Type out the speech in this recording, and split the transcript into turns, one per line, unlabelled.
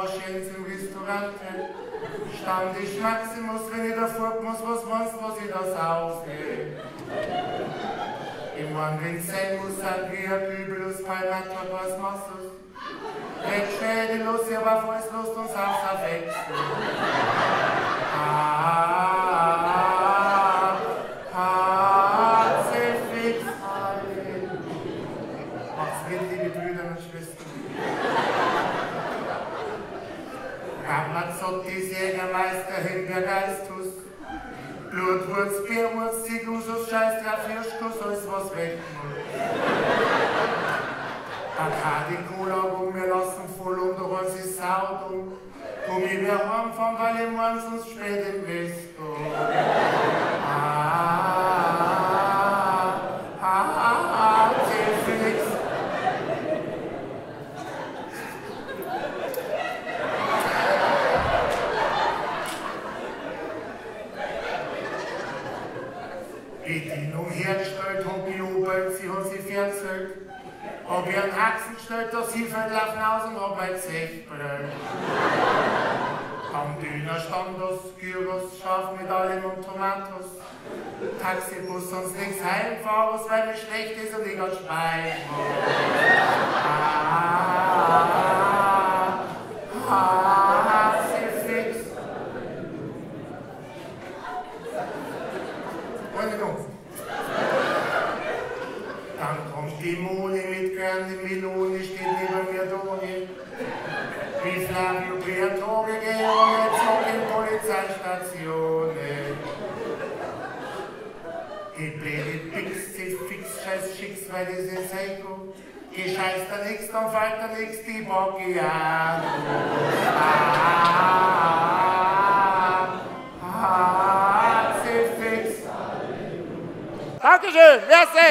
Oberschenz im Restaurant. Stammtisch Maximus, wenn ich da fort muss, was meinst du, was ich da saufe? Ich mein, wenn's sein muss, Sangria, Kübelus, Palmata, was machst du's? Wegstell die Lust, aber falls Lust uns aufs Wechsel. Zefix, macht's mit, liebe Brüder und Schwestern. Ramazzotti, Jägermeister, Himbeergeistus. Blutwurz, Bärwurz, Zigusus, Scheißdrauf, Hirschkuss, alles was weg muss. Bacardi, Cola, wir lassen voll unter uns ist Saudum. Komm ich wieder heimfahren, weil ich morgen sonst spät im Westo. Zefix. Bedienung hergestellt, hab ich jubelt, sie hat sich verzählt. Hab ich einen Haxen gestellt, da sie laufen aus und hab mein Gesicht brüllt. Am Dönerstand das Gyros, scharf mit allem und Tomatos. Taxibus, sonst nichts heimfahren, weil mir schlecht ist und ich grad speien muss. Zefix. Dann kommt die Moni mit Grande Melone, steht neben mir Doni. Wie Flavio Briatore Geone, zog in Polizeistation. Ich blöde Pix, Fix, scheiß Schicks, weil das ist Seiko. Ich scheiß da nix, dann fällt da nix, die Bocki an. Zefix. Dankeschön, merci.